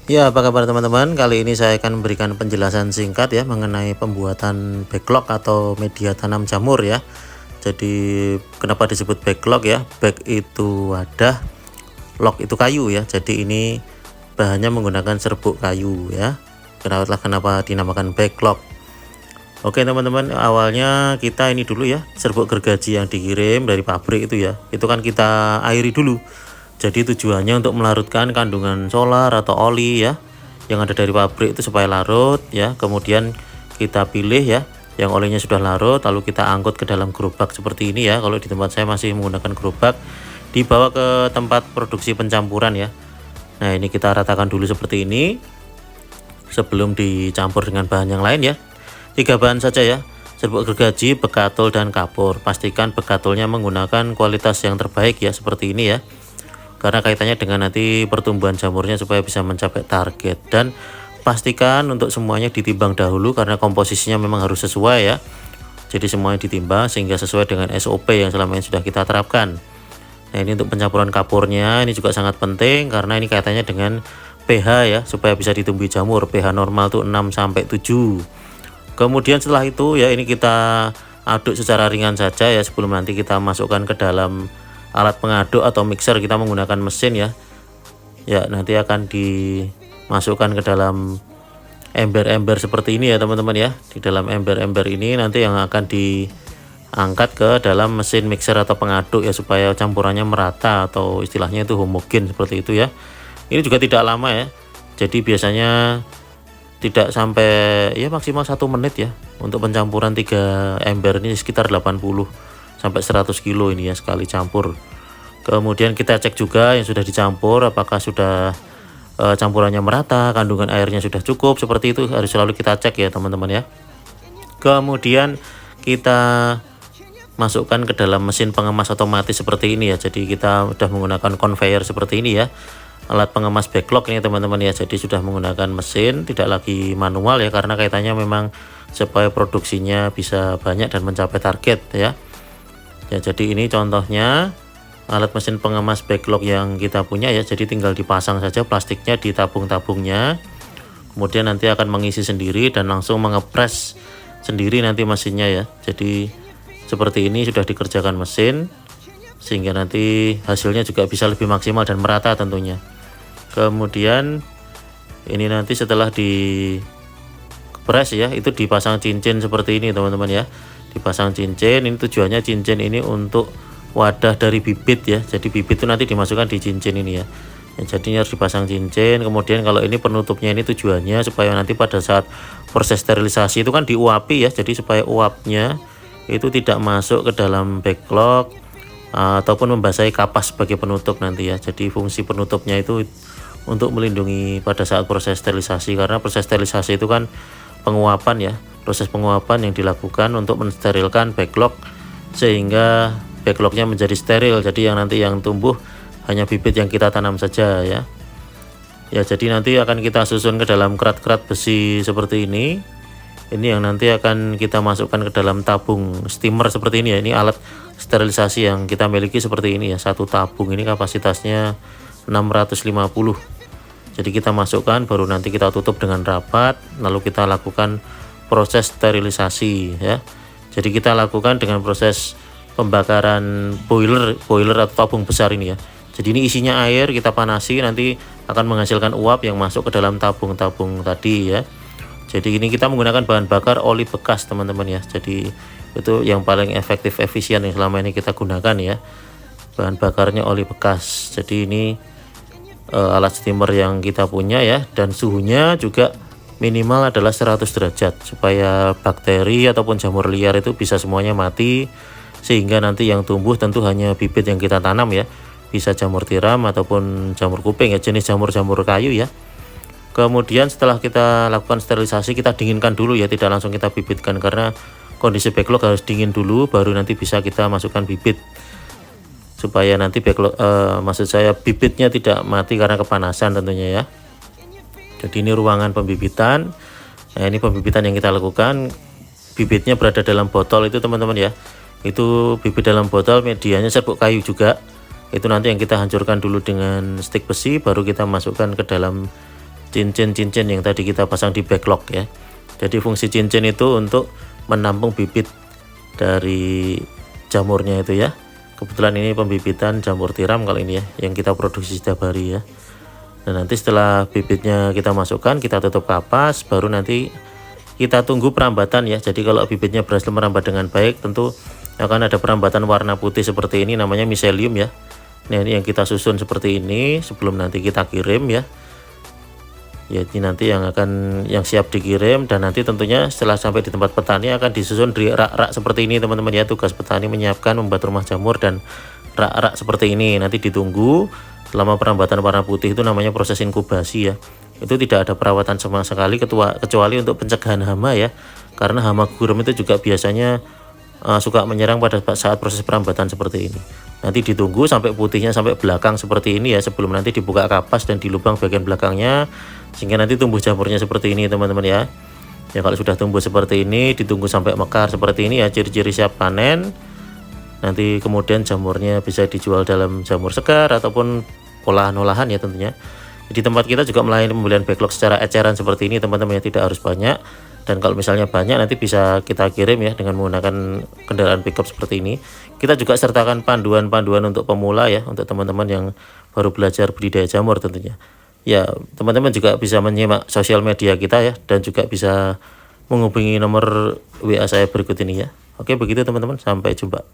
Ya, apa kabar teman-teman? Kali ini saya akan memberikan penjelasan singkat ya mengenai pembuatan backlog atau media tanam jamur ya. Jadi kenapa disebut backlog ya? Back itu wadah, log itu kayu ya. Jadi ini bahannya menggunakan serbuk kayu ya. Kenapa dinamakan backlog? Oke teman-teman, awalnya kita ini dulu ya, serbuk gergaji yang dikirim dari pabrik itu ya. Itu kan kita airi dulu. Jadi tujuannya untuk melarutkan kandungan solar atau oli ya yang ada dari pabrik itu supaya larut ya. Kemudian kita pilih ya yang olinya sudah larut, lalu kita angkut ke dalam gerobak seperti ini ya. Kalau di tempat saya masih menggunakan gerobak, dibawa ke tempat produksi pencampuran ya. Nah, ini kita ratakan dulu seperti ini sebelum dicampur dengan bahan yang lain ya. 3 bahan saja ya, serbuk gergaji, bekatul, dan kapur. Pastikan bekatulnya menggunakan kualitas yang terbaik ya, seperti ini ya, karena kaitannya dengan nanti pertumbuhan jamurnya supaya bisa mencapai target. Dan pastikan untuk semuanya ditimbang dahulu karena komposisinya memang harus sesuai ya. Jadi semuanya ditimbang sehingga sesuai dengan SOP yang selama ini sudah kita terapkan. Nah, ini untuk pencampuran kapurnya ini juga sangat penting karena ini kaitannya dengan pH ya, supaya bisa ditumbuhi jamur. pH normal tuh 6-7. Kemudian setelah itu ya, ini kita aduk secara ringan saja ya sebelum nanti kita masukkan ke dalam alat pengaduk atau mixer. Kita menggunakan mesin ya. Ya, nanti akan dimasukkan ke dalam ember-ember seperti ini ya teman-teman ya. Di dalam ember-ember ini nanti yang akan diangkat ke dalam mesin mixer atau pengaduk ya, supaya campurannya merata atau istilahnya itu homogen seperti itu ya. Ini juga tidak lama ya. Jadi biasanya tidak sampai ya maksimal 1 menit ya untuk pencampuran 3 ember ini, sekitar 80 sampai 100 kilo ini ya sekali campur. Kemudian kita cek juga yang sudah dicampur apakah sudah campurannya merata, kandungan airnya sudah cukup, seperti itu harus selalu kita cek ya teman-teman ya. Kemudian kita masukkan ke dalam mesin pengemas otomatis seperti ini ya. Jadi kita sudah menggunakan conveyor seperti ini ya, alat pengemas backlog ini teman-teman ya. Jadi sudah menggunakan mesin, tidak lagi manual ya, karena kaitannya memang supaya produksinya bisa banyak dan mencapai target ya. Ya, jadi ini contohnya alat mesin pengemas backlog yang kita punya ya. Jadi tinggal dipasang saja plastiknya di tabung-tabungnya, kemudian nanti akan mengisi sendiri dan langsung mengepres sendiri nanti mesinnya ya. Jadi seperti ini sudah dikerjakan mesin, sehingga nanti hasilnya juga bisa lebih maksimal dan merata tentunya. Kemudian ini nanti setelah di press ya, itu dipasang cincin seperti ini teman-teman ya. Dipasang cincin, ini tujuannya cincin ini untuk wadah dari bibit ya. Jadi bibit itu nanti dimasukkan di cincin ini ya. Jadinya harus dipasang cincin. Kemudian kalau ini penutupnya ini tujuannya supaya nanti pada saat proses sterilisasi itu kan diuapi ya. Jadi supaya uapnya itu tidak masuk ke dalam backlog ataupun membasahi kapas sebagai penutup nanti ya. Jadi fungsi penutupnya itu untuk melindungi pada saat proses sterilisasi, karena proses sterilisasi itu kan penguapan ya, proses penguapan yang dilakukan untuk mensterilkan backlog sehingga backlognya menjadi steril. Jadi yang nanti yang tumbuh hanya bibit yang kita tanam saja ya. Ya, jadi nanti akan kita susun ke dalam kerat-kerat besi seperti ini. Ini yang nanti akan kita masukkan ke dalam tabung steamer seperti ini ya. Ini alat sterilisasi yang kita miliki seperti ini ya. Satu tabung ini kapasitasnya 650. Jadi kita masukkan, baru nanti kita tutup dengan rapat, lalu kita lakukan proses sterilisasi ya. Jadi kita lakukan dengan proses pembakaran boiler atau tabung besar ini ya. Jadi ini isinya air, kita panasi, nanti akan menghasilkan uap yang masuk ke dalam tabung-tabung tadi ya. Jadi ini kita menggunakan bahan bakar oli bekas teman-teman ya. Jadi itu yang paling efektif, efisien yang selama ini kita gunakan ya. Bahan bakarnya oli bekas. Jadi ini alat steamer yang kita punya ya, dan suhunya juga minimal adalah 100 derajat supaya bakteri ataupun jamur liar itu bisa semuanya mati, sehingga nanti yang tumbuh tentu hanya bibit yang kita tanam ya, bisa jamur tiram ataupun jamur kuping ya, jenis jamur-jamur kayu ya. Kemudian setelah kita lakukan sterilisasi, kita dinginkan dulu ya, tidak langsung kita bibitkan karena kondisi backlog harus dingin dulu, baru nanti bisa kita masukkan bibit supaya nanti backlog maksud saya bibitnya tidak mati karena kepanasan tentunya ya. Jadi ini ruangan pembibitan. Nah, ini pembibitan yang kita lakukan, bibitnya berada dalam botol itu teman-teman ya. Itu bibit dalam botol, medianya serbuk kayu juga. Itu nanti yang kita hancurkan dulu dengan stik besi, baru kita masukkan ke dalam cincin-cincin yang tadi kita pasang di backlog ya. Jadi fungsi cincin itu untuk menampung bibit dari jamurnya itu ya. Kebetulan ini pembibitan jamur tiram kalau ini ya, yang kita produksi setiap hari ya. Dan nanti setelah bibitnya kita masukkan, kita tutup kapas, baru nanti kita tunggu perambatan ya. Jadi kalau bibitnya berhasil merambat dengan baik, tentu akan ada perambatan warna putih seperti ini, namanya miselium ya. Nah ini yang kita susun seperti ini sebelum nanti kita kirim ya. Ya ini nanti yang siap dikirim, dan nanti tentunya setelah sampai di tempat petani akan disusun di rak-rak seperti ini teman-teman ya. Tugas petani menyiapkan membuat rumah jamur dan rak-rak seperti ini. Nanti ditunggu selama perambatan warna putih, itu namanya proses inkubasi ya. Itu tidak ada perawatan sama sekali kecuali untuk pencegahan hama ya. Karena hama gurum itu juga biasanya suka menyerang pada saat proses perambatan seperti ini. Nanti ditunggu sampai putihnya sampai belakang seperti ini ya, sebelum nanti dibuka kapas dan di lubang bagian belakangnya, sehingga nanti tumbuh jamurnya seperti ini teman-teman ya. Ya kalau sudah tumbuh seperti ini, ditunggu sampai mekar seperti ini ya, ciri-ciri siap panen. Nanti kemudian jamurnya bisa dijual dalam jamur segar ataupun olahan-olahan ya tentunya. Di tempat kita juga melayani pembelian backlog secara eceran seperti ini teman-teman ya, tidak harus banyak. Dan kalau misalnya banyak nanti bisa kita kirim ya dengan menggunakan kendaraan pickup seperti ini. Kita juga sertakan panduan-panduan untuk pemula ya, untuk teman-teman yang baru belajar budidaya jamur tentunya. Ya teman-teman juga bisa menyimak sosial media kita ya, dan juga bisa menghubungi nomor WA saya berikut ini ya. Oke begitu teman-teman, sampai jumpa.